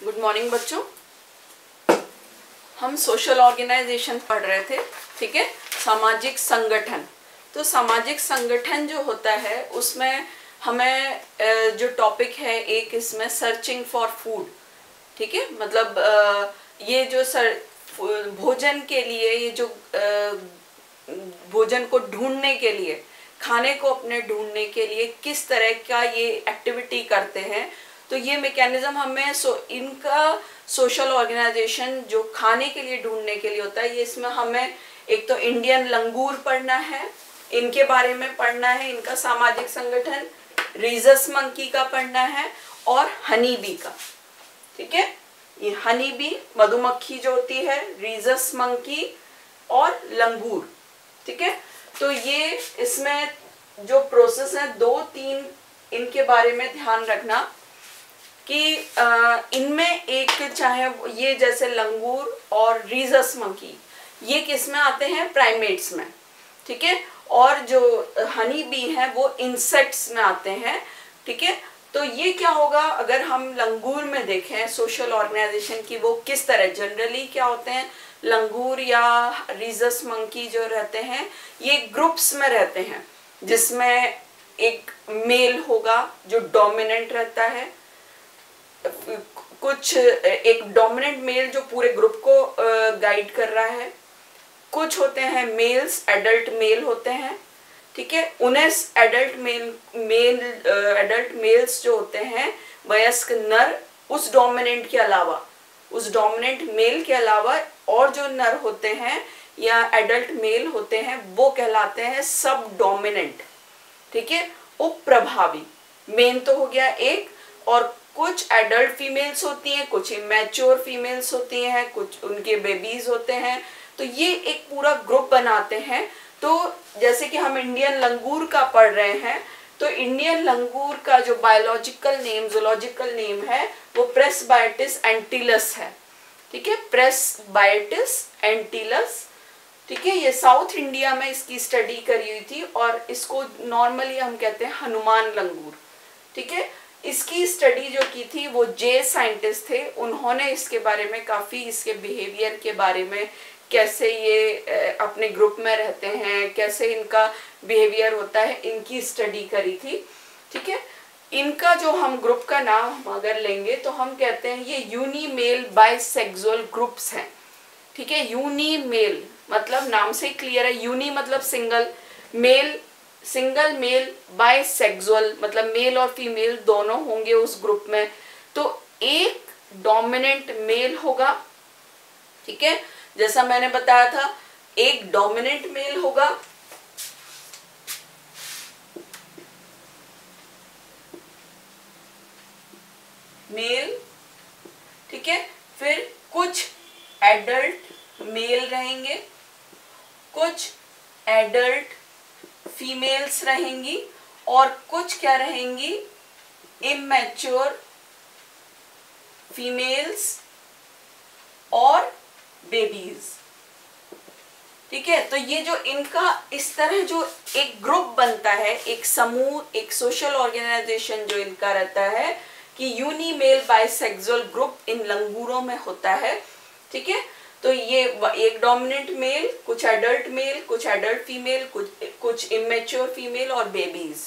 Good morning बच्चों। हम social organisation पढ़ रहे थे, ठीक है, सामाजिक संगठन। तो सामाजिक संगठन जो होता है उसमें हमें जो टॉपिक है एक इसमें सर्चिंग फॉर फूड, ठीक है, मतलब ये जो भोजन के लिए, ये जो भोजन को ढूंढने के लिए, खाने को अपने ढूंढने के लिए किस तरह का ये एक्टिविटी करते हैं, तो ये मैकेनिज्म हमें इनका सोशल ऑर्गेनाइजेशन जो खाने के लिए ढूंढने के लिए होता है, ये इसमें हमें एक तो इंडियन लंगूर पढ़ना है, इनके बारे में पढ़ना है, इनका सामाजिक संगठन, रीजस मंकी का पढ़ना है और हनी बी का, ठीक है। ये हनी बी मधुमक्खी जो होती है, रीजस मंकी और लंगूर, ठीक है। तो ये इसमें जो प्रोसेस है, 2-3 इनके बारे में ध्यान रखना कि इनमें एक, चाहे ये जैसे लंगूर और रीजस मंकी, ये किस में आते हैं, प्राइमेट्स में, ठीक है, और जो हनी बी है वो इंसेक्ट्स में आते हैं, ठीक है। तो ये क्या होगा, अगर हम लंगूर में देखें सोशल ऑर्गेनाइजेशन की, वो किस तरह जनरली क्या होते हैं, लंगूर या रीजस मंकी जो रहते हैं ये ग्रुप्स में रहते हैं, जिसमें एक मेल होगा जो डोमिनेंट रहता है, कुछ एक डोमिनेंट मेल जो पूरे ग्रुप को गाइड कर रहा है, कुछ होते हैं मेल्स, एडल्ट मेल होते हैं, ठीक है। उन्हें एडल्ट मेल्स जो होते हैं, वयस्क नर, उस डोमिनेंट के अलावा, उस डोमिनेंट मेल के अलावा और जो नर होते हैं या एडल्ट मेल होते हैं वो कहलाते हैं सब डोमिनेंट, ठीक है, उपप्रभावी। मेन तो हो गया एक, और कुछ एडल्ट फीमेल्स होती हैं, कुछ इमैच्योर फीमेल्स होती हैं, कुछ उनके बेबीज होते हैं, तो ये एक पूरा ग्रुप बनाते हैं। तो जैसे कि हम इंडियन लंगूर का पढ़ रहे हैं, तो इंडियन लंगूर का जो बायोलॉजिकल नेम, जूलॉजिकल नेम है वो प्रेसबायोटिस एंटीलस है, ठीक है, प्रेसबायोटिस एंटीलस, ठीक है। ये साउथ इंडिया में इसकी स्टडी करी हुई थी और इसको नॉर्मली हम कहते हैं हनुमान लंगूर, ठीक है। इसकी स्टडी जो की थी वो जे साइंटिस्ट थे, उन्होंने इसके बारे में काफ़ी, इसके बिहेवियर के बारे में, कैसे ये अपने ग्रुप में रहते हैं, कैसे इनका बिहेवियर होता है, इनकी स्टडी करी थी, ठीक है। इनका जो हम ग्रुप का नाम हम अगर लेंगे तो हम कहते हैं ये यूनिमेल बाइसेक्सुअल ग्रुप्स हैं, ठीक है। यूनिमेल मतलब नाम से क्लियर है, यूनी मतलब single, male single male, bisexual मतलब मेल और फीमेल दोनों होंगे उस ग्रुप में। तो एक डोमिनेंट मेल होगा, ठीक है, जैसा मैंने बताया था, एक डोमिनेंट मेल होगा, मेल, ठीक है, फिर कुछ एडल्ट मेल रहेंगे, कुछ एडल्ट फीमेल्स रहेंगी और कुछ क्या रहेंगी, इमैच्योर फीमेल्स और बेबीज, ठीक है। तो ये जो इनका इस तरह जो एक ग्रुप बनता है, एक समूह, एक सोशल ऑर्गेनाइजेशन जो इनका रहता है कि यूनिमेल बाइसेक्सुअल ग्रुप इन लंगूरों में होता है, ठीक है। तो ये एक डोमिनेंट मेल, कुछ एडल्ट फीमेल, कुछ इमेच्योर फीमेल और बेबीज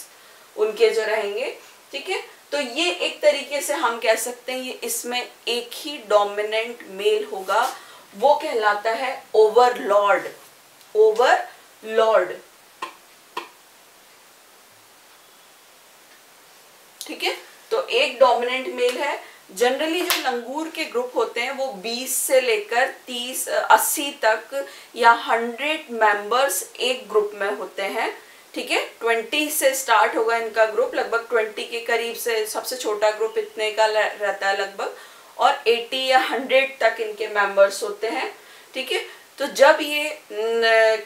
उनके जो रहेंगे, ठीक है। तो ये एक तरीके से हम कह सकते हैं ये इसमें एक ही डोमिनेंट मेल होगा, वो कहलाता है ओवरलॉर्ड, ओवरलॉर्ड, ठीक है। तो एक डोमिनेंट मेल है। जनरली जो लंगूर के ग्रुप होते हैं वो 20 से लेकर 30-80 तक या 100 मेंबर्स एक ग्रुप में होते हैं, ठीक है। 20 से स्टार्ट होगा इनका ग्रुप, लगभग 20 के करीब से सबसे छोटा ग्रुप इतने का रहता है लगभग, और 80 या 100 तक इनके मेंबर्स होते हैं, ठीक है। तो जब ये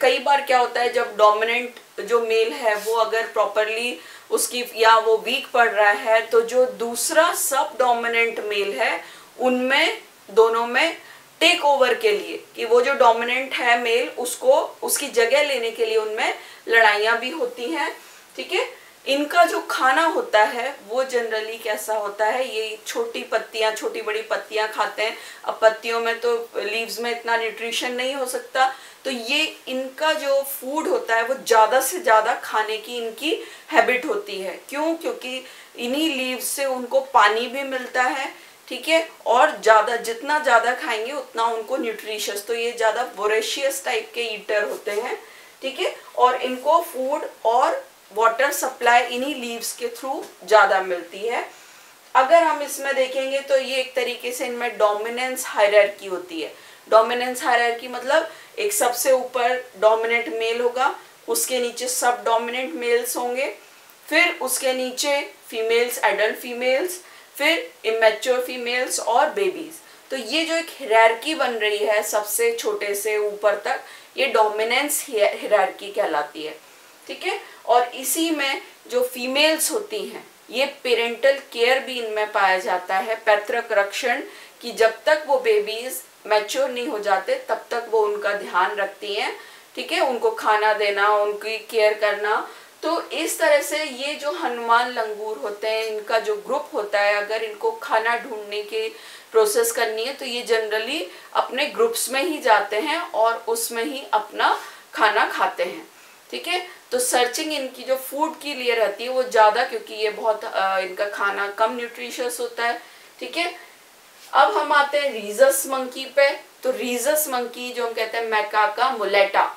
कई बार क्या होता है, जब डोमिनेंट जो मेल है वो अगर प्रॉपरली उसकी, या वो वीक पड़ रहा है, तो जो दूसरा सब डोमिनेंट मेल है उनमें दोनों में टेक ओवर के लिए, कि वो जो डोमिनेंट है मेल उसको उसकी जगह लेने के लिए उनमें लड़ाइयाँ भी होती हैं, ठीक है। इनका जो खाना होता है वो जनरली कैसा होता है, ये छोटी पत्तियां, छोटी बड़ी पत्तियां खाते हैं। अब पत्तियों में तो, लीव्स में इतना न्यूट्रिशन नहीं हो सकता, तो ये इनका जो फूड होता है वो ज़्यादा से ज़्यादा खाने की इनकी हैबिट होती है। क्यों? क्योंकि इन्हीं लीव्स से उनको पानी भी मिलता है, ठीक है, और ज़्यादा, जितना ज़्यादा खाएंगे उतना उनको न्यूट्रिशियस, तो ये ज़्यादा वोरेशियस टाइप के ईटर होते हैं, ठीक है, और इनको फूड और वाटर सप्लाई इन्हीं लीव्स के थ्रू ज़्यादा मिलती है। अगर हम इसमें देखेंगे तो ये एक तरीके से इनमें डोमिनेंस हायरार्की होती है। डोमिनेंस हायरार्की मतलब एक सबसे ऊपर डोमिनेंट मेल होगा, उसके नीचे सब डोमिनेंट मेल्स होंगे, फिर उसके नीचे फीमेल्स, एडल्ट फीमेल्स, फिर इमेच्योर फीमेल्स और बेबीज। तो ये जो एक हायरार्की बन रही है सबसे छोटे से ऊपर तक, ये डोमिनेंस हायरार्की कहलाती है, ठीक है। और इसी में जो फीमेल्स होती हैं, ये पेरेंटल केयर भी इनमें पाया जाता है, पैतृक रक्षण, कि जब तक वो बेबीज मैच्योर नहीं हो जाते तब तक वो उनका ध्यान रखती हैं, ठीक है, उनको खाना देना, उनकी केयर करना। तो इस तरह से ये जो हनुमान लंगूर होते हैं, इनका जो ग्रुप होता है, अगर इनको खाना ढूंढने की प्रोसेस करनी है तो ये जनरली अपने ग्रुप्स में ही जाते हैं और उसमें ही अपना खाना खाते हैं, ठीक है। तो सर्चिंग इनकी जो फूड के लिए रहती है वो ज़्यादा, क्योंकि ये बहुत इनका खाना कम न्यूट्रिशियस होता है, ठीक है। अब हम आते हैं रीजस मंकी पे। तो रीजस मंकी जो हम कहते हैं मैकाका मुलेटा,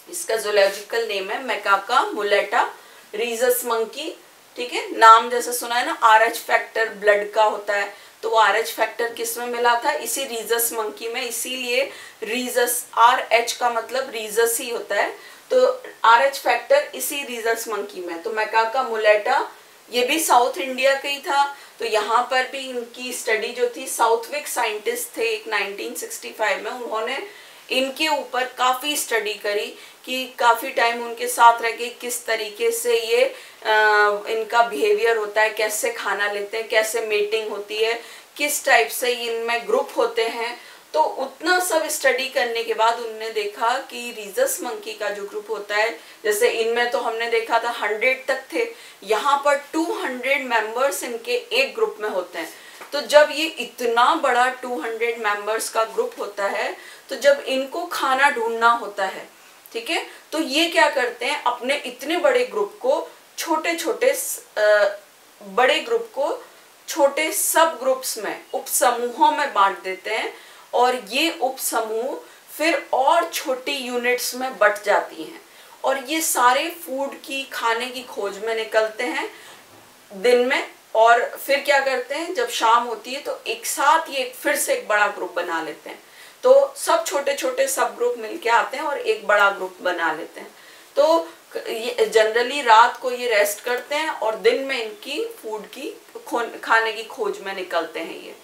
इसका जूलॉजिकल नेम है मैकाका मुलेटा रीजस मंकी, ठीक है। नाम जैसे सुना है ना, RH फैक्टर ब्लड का होता है, तो वो RH फैक्टर किस में मिला था? इसी रीजस मंकी में, इसीलिए रीजस, RH का मतलब रीजस ही होता है, तो RH फैक्टर इसी रीजस मंकी में। तो मैकाका मुलेटा ये भी साउथ इंडिया का ही था, तो यहाँ पर भी इनकी स्टडी जो थी, साउथविक साइंटिस्ट थे एक 1965 में, उन्होंने इनके ऊपर काफ़ी स्टडी करी कि काफ़ी टाइम उनके साथ रह के किस तरीके से ये इनका बिहेवियर होता है, कैसे खाना लेते हैं, कैसे मेटिंग होती है, किस टाइप से इनमें ग्रुप होते हैं। तो उतना सब स्टडी करने के बाद उन्होंने देखा कि रीजस मंकी का जो ग्रुप होता है, जैसे इनमें तो हमने देखा था 100 तक थे, यहाँ पर 200 मेंबर्स इनके एक ग्रुप में होते हैं। तो जब ये इतना बड़ा 200 मेंबर्स का ग्रुप होता है, तो जब इनको खाना ढूंढना होता है, ठीक है, तो ये क्या करते हैं, अपने इतने बड़े ग्रुप को छोटे छोटे बड़े ग्रुप को छोटे सब ग्रुप्स में, उप समूहों में बांट देते हैं, और ये उप समूह फिर और छोटी यूनिट्स में बट जाती हैं, और ये सारे फूड की, खाने की खोज में निकलते हैं दिन में, और फिर क्या करते हैं, जब शाम होती है तो एक साथ ये फिर से एक बड़ा ग्रुप बना लेते हैं। तो सब छोटे छोटे सब ग्रुप मिलके आते हैं और एक बड़ा ग्रुप बना लेते हैं। तो ये जनरली रात को ये रेस्ट करते हैं और दिन में इनकी फूड की, खाने की खोज में निकलते हैं ये,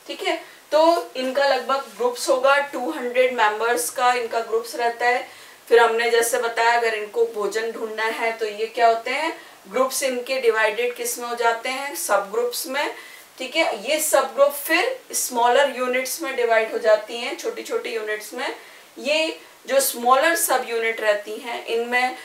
ठीक है। तो इनका लगभग ग्रुप्स होगा, 200 मेंबर्स का इनका ग्रुप्स रहता है। फिर हमने जैसे बताया, अगर इनको भोजन ढूंढना है तो ये क्या होते हैं, ग्रुप्स इनके डिवाइडेड किस में हो जाते हैं, सब ग्रुप्स में, ठीक है। ये सब ग्रुप फिर स्मॉलर यूनिट्स में डिवाइड हो जाती हैं, छोटी छोटी यूनिट्स में। ये जो स्मॉलर सब यूनिट रहती हैं, इनमें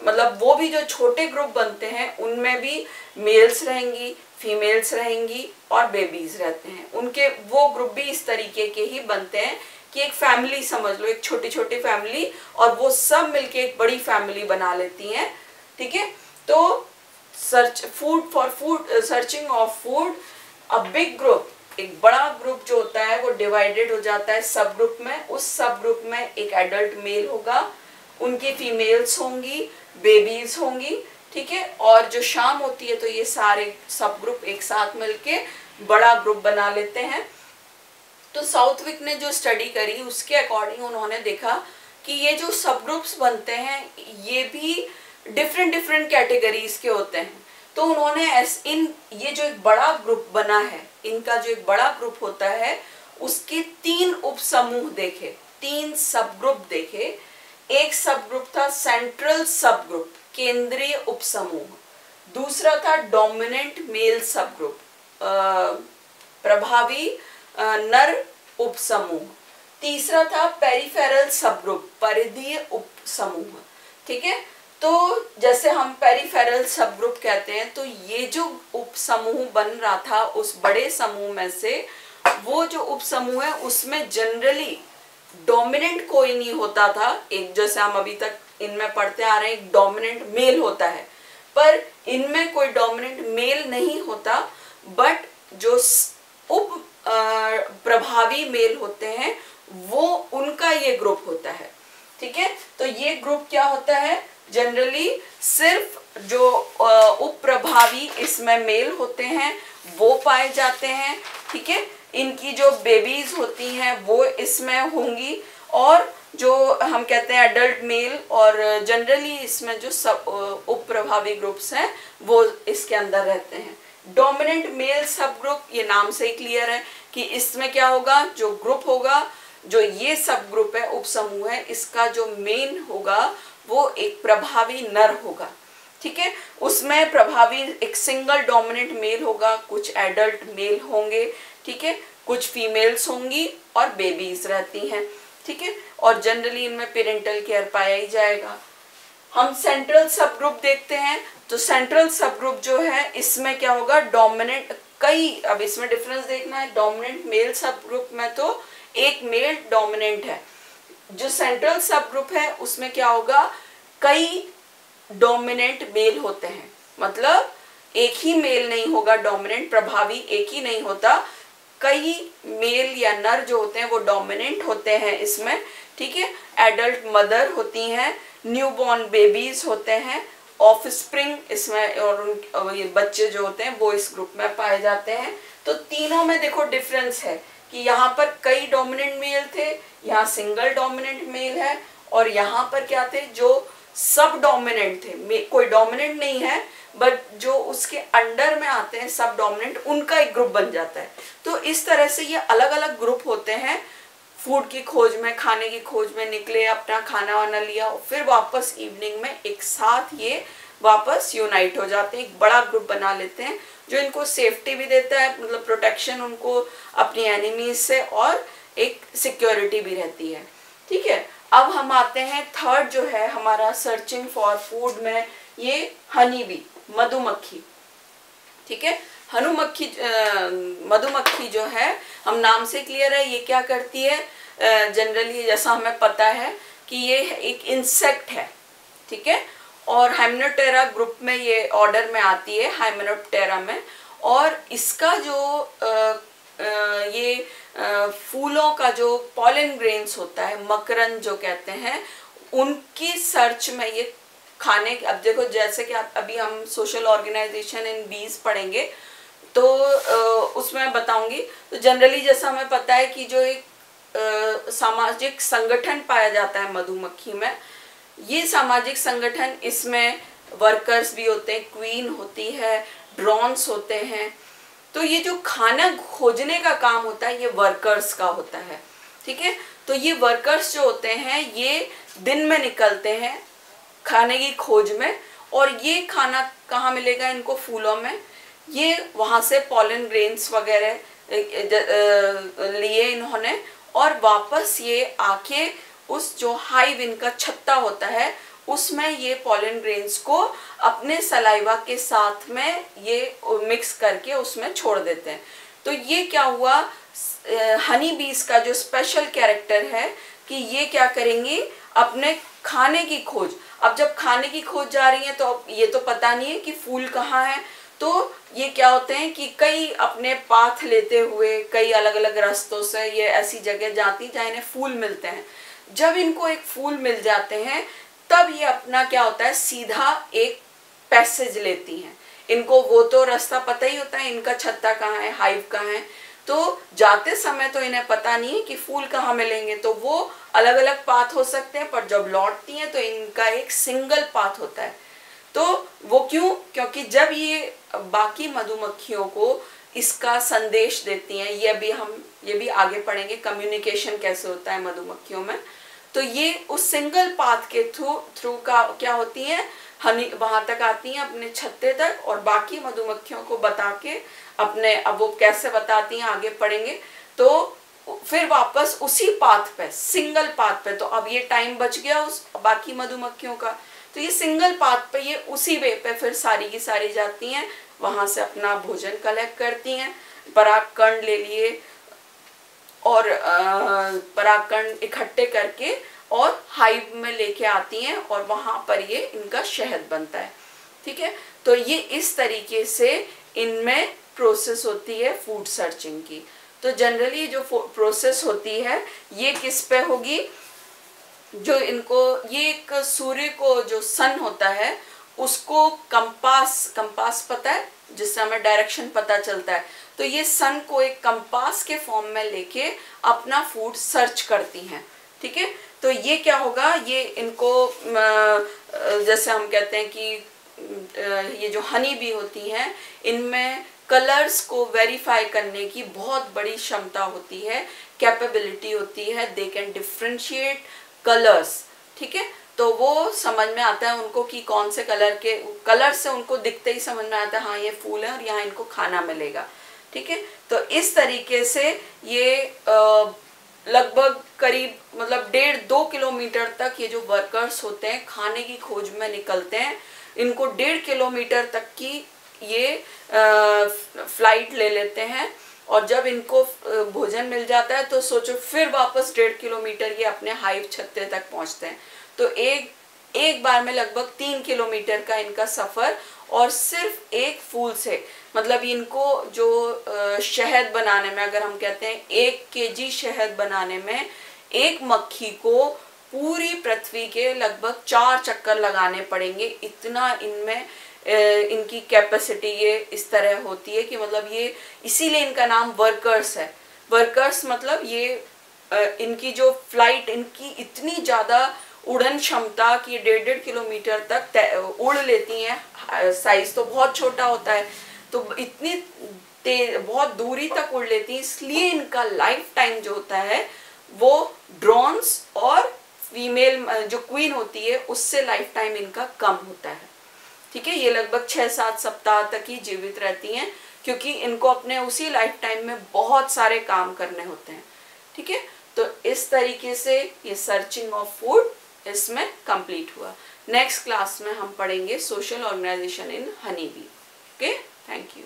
मतलब वो भी जो छोटे ग्रुप बनते हैं, उनमें भी मेल्स रहेंगी, फीमेल्स रहेंगी और बेबीज रहते हैं। उनके वो ग्रुप भी इस तरीके के ही बनते हैं कि एक फैमिली समझ लो, एक छोटी छोटी फैमिली, और वो सब मिलके एक बड़ी फैमिली बना लेती हैं, ठीक है। तो searching of food, a big group, एक बड़ा ग्रुप जो होता है वो डिवाइडेड हो जाता है सब ग्रुप में। उस सब ग्रुप में एक एडल्ट मेल होगा, उनकी फीमेल्स होंगी, बेबीज होंगी, ठीक है। और जो शाम होती है तो ये सारे सब ग्रुप एक साथ मिलके बड़ा ग्रुप बना लेते हैं। तो साउथविक ने जो स्टडी करी उसके अकॉर्डिंग उन्होंने देखा कि ये जो सब ग्रुप्स बनते हैं ये भी डिफरेंट डिफरेंट कैटेगरीज के होते हैं। तो उन्होंने ये जो एक बड़ा ग्रुप बना है, इनका जो एक बड़ा ग्रुप होता है, उसके 3 उप समूह देखे, 3 सब ग्रुप देखे। एक सब ग्रुप था सेंट्रल सब ग्रुप, केंद्रीय उप समूह। दूसरा था डोमिनेंट मेल सब ग्रुप, प्रभावी नर उप समूह। तीसरा था पेरिफेरल सब ग्रुप, परिधीय उप समूह, ठीक है। तो जैसे हम पेरिफेरल सब ग्रुप कहते हैं, तो ये जो उप समूह बन रहा था उस बड़े समूह में से, वो जो उप समूह है उसमें जनरली डोमिनेंट कोई नहीं होता था। एक जैसे हम अभी तक इनमें पढ़ते आ रहे हैं, एक डोमिनेंट मेल होता है, पर इनमें कोई डोमिनेंट मेल नहीं होता, बट जो उप प्रभावी मेल होते हैं वो उनका ये ग्रुप होता है। ठीक है, तो ये ग्रुप क्या होता है, जनरली सिर्फ जो उप प्रभावी इसमें मेल होते हैं वो पाए जाते हैं। ठीक है, इनकी जो बेबीज होती हैं वो इसमें होंगी, और जो हम कहते हैं एडल्ट मेल, और जनरली इसमें जो सब उप प्रभावी ग्रुप्स हैं वो इसके अंदर रहते हैं। डोमिनेंट मेल सब ग्रुप, ये नाम से ही क्लियर है कि इसमें क्या होगा, जो ग्रुप होगा, जो ये सब ग्रुप है, उप समूह है, इसका जो मेन होगा वो एक प्रभावी नर होगा। ठीक है, उसमें प्रभावी एक सिंगल डोमिनेंट मेल होगा, कुछ एडल्ट मेल होंगे। ठीक है, कुछ फीमेल्स होंगी और बेबीज रहती हैं। ठीक है, और जनरली इनमें पेरेंटल केयर पाया ही जाएगा। हम सेंट्रल सब ग्रुप देखते हैं, तो सेंट्रल सब ग्रुप जो है इसमें क्या होगा, डोमिनेंट कई, अब इसमें डिफरेंस देखना है, डोमिनेंट मेल सब ग्रुप में तो एक मेल डोमिनेंट है। जो सेंट्रल सब ग्रुप है उसमें क्या होगा, कई डोमिनेंट मेल होते हैं, मतलब एक ही मेल नहीं होगा डोमिनेंट, प्रभावी एक ही नहीं होता, कई मेल या नर जो होते हैं वो डोमिनेंट होते हैं इसमें। ठीक है, एडल्ट मदर होती हैं, न्यूबॉर्न बेबीज होते हैं, ऑफस्प्रिंग इसमें, और ये बच्चे जो होते हैं वो इस ग्रुप में पाए जाते हैं। तो तीनों में देखो डिफरेंस है कि यहाँ पर कई डोमिनेंट मेल थे, यहाँ सिंगल डोमिनेंट मेल है, और यहाँ पर क्या थे, जो सब डोमिनेंट थे, कोई डोमिनेंट नहीं है, बट जो उसके अंडर में आते हैं सब डोमिनेंट, उनका एक ग्रुप बन जाता है। तो इस तरह से ये अलग अलग ग्रुप होते हैं। फूड की खोज में, खाने की खोज में निकले, अपना खाना वाना लिया, और फिर वापस इवनिंग में एक साथ ये वापस यूनाइट हो जाते हैं, एक बड़ा ग्रुप बना लेते हैं, जो इनको सेफ्टी भी देता है, मतलब प्रोटेक्शन उनको अपनी एनिमीज से, और एक सिक्योरिटी भी रहती है। ठीक है, अब हम आते हैं थर्ड जो है हमारा सर्चिंग फॉर फूड में, ये हनी बी, मधुमक्खी। ठीक है, मधुमक्खी जो है, हम नाम से क्लियर है, ये क्या करती है, जनरली जैसा हमें पता है कि ये एक इंसेक्ट है। ठीक है, और हाइमेनोप्टेरा ग्रुप में ये ऑर्डर में आती है, हाइमेनोप्टेरा में, और इसका जो ये फूलों का जो पॉलन ग्रेन्स होता है, मकरंद जो कहते हैं, उनकी सर्च में ये खाने, अब देखो जैसे कि अभी हम सोशल ऑर्गेनाइजेशन इन बीज पढ़ेंगे तो उसमें बताऊंगी। तो जनरली जैसा हमें पता है कि जो एक सामाजिक संगठन पाया जाता है मधुमक्खी में, ये सामाजिक संगठन, इसमें वर्कर्स भी होते हैं, क्वीन होती है, ड्रोन्स होते हैं। तो ये जो खाना खोजने का काम होता है ये वर्कर्स का होता है। ठीक है, तो ये वर्कर्स जो होते हैं ये दिन में निकलते हैं खाने की खोज में, और ये खाना कहाँ मिलेगा इनको, फूलों में। ये वहाँ से पॉलन ग्रेन्स वगैरह लिए इन्होंने, और वापस ये आके उस जो हाइव इनका छत्ता होता है उसमें ये पॉलन ग्रेन्स को अपने सलाइवा के साथ में ये मिक्स करके उसमें छोड़ देते हैं। तो ये क्या हुआ, हनी बीज का जो स्पेशल कैरेक्टर है कि ये क्या करेंगी, अपने खाने की खोज, अब जब खाने की खोज जा रही है तो अब ये तो पता नहीं है कि फूल कहाँ है, तो ये क्या होते हैं कि कई अपने पाथ लेते हुए कई अलग अलग रास्तों से ये ऐसी जगह जाती जहाँ इन्हें फूल मिलते हैं। जब इनको एक फूल मिल जाते हैं तब ये अपना क्या होता है, सीधा एक पैसेज लेती हैं। इनको वो तो रास्ता पता ही होता है, इनका छत्ता कहाँ है, हाइव कहाँ है, तो जाते समय तो इन्हें पता नहीं है कि फूल कहाँ मिलेंगे, तो वो अलग अलग पाथ हो सकते हैं, पर जब लौटती हैं तो इनका एक सिंगल पाथ होता है। तो वो क्यों, क्योंकि जब ये बाकी मधुमक्खियों को इसका संदेश देती हैं, ये भी आगे पढ़ेंगे कम्युनिकेशन कैसे होता है मधुमक्खियों में, तो ये उस सिंगल पाथ के थ्रू का क्या होती है, हनी वहां तक आती हैं अपने छत्ते तक, और बाकी मधुमक्खियों को बता के अपने, अब वो कैसे बताती हैं आगे पढ़ेंगे, तो फिर वापस उसी पाथ पे, सिंगल पाथ पे। तो अब ये टाइम बच गया उस बाकी मधुमक्खियों का, तो ये सिंगल पाथ पे, ये उसी वे पे फिर सारी की सारी जाती हैं, वहां से अपना भोजन कलेक्ट करती हैं, परागकण ले लिए और परागकण इकट्ठे करके और हाइव में लेके आती हैं और वहां पर ये इनका शहद बनता है। ठीक है, तो ये इस तरीके से इनमें प्रोसेस होती है फूड सर्चिंग की। तो जनरली जो प्रोसेस होती है ये किस पे होगी, जो इनको, ये एक सूर्य को जो सन होता है उसको कंपास पता है, जिससे हमें डायरेक्शन पता चलता है, तो ये सन को एक कंपास के फॉर्म में लेके अपना फूड सर्च करती हैं। ठीक है, तो ये क्या होगा, ये इनको जैसे हम कहते हैं कि ये जो हनी बी होती हैं इनमें कलर्स को वेरीफाई करने की बहुत बड़ी क्षमता होती है, कैपेबिलिटी होती है, दे कैन डिफरेंशिएट कलर्स। ठीक है, तो वो समझ में आता है उनको कि कौन से कलर से उनको दिखते ही समझ में आता है हाँ ये फूल है और यहाँ इनको खाना मिलेगा। ठीक है, तो इस तरीके से ये लगभग करीब मतलब 1.5-2 किलोमीटर तक ये जो वर्कर्स होते हैं खाने की खोज में निकलते हैं। इनको 1.5 किलोमीटर तक की ये फ्लाइट ले लेते हैं और जब इनको भोजन मिल जाता है तो सोचो फिर वापस 1.5 किलोमीटर ये अपने हाइव छत्ते तक पहुंचते हैं। तो एक बार में लगभग 3 किलोमीटर का इनका सफर, और सिर्फ एक फूल से, मतलब इनको जो शहद बनाने में, अगर हम कहते हैं 1 केजी शहद बनाने में एक मक्खी को पूरी पृथ्वी के लगभग 4 चक्कर लगाने पड़ेंगे। इतना इनमें इनकी कैपेसिटी ये इस तरह होती है कि मतलब ये, इसीलिए इनका नाम वर्कर्स है। वर्कर्स मतलब ये इनकी जो फ्लाइट, इनकी इतनी ज्यादा उड़न क्षमता कि 1.5 किलोमीटर तक उड़ लेती हैं। साइज तो बहुत छोटा होता है, तो इतनी बहुत दूरी तक उड़ लेती हैं, इसलिए इनका लाइफ टाइम जो होता है वो ड्रोन्स और फीमेल जो क्वीन होती है उससे लाइफ टाइम इनका कम होता है। ठीक है, ये लगभग 6-7 सप्ताह तक ही जीवित रहती हैं क्योंकि इनको अपने उसी लाइफ टाइम में बहुत सारे काम करने होते हैं। ठीक है, तो इस तरीके से ये सर्चिंग ऑफ फूड इसमें कंप्लीट हुआ। नेक्स्ट क्लास में हम पढ़ेंगे social organisation in honey bee. Okay, thank you.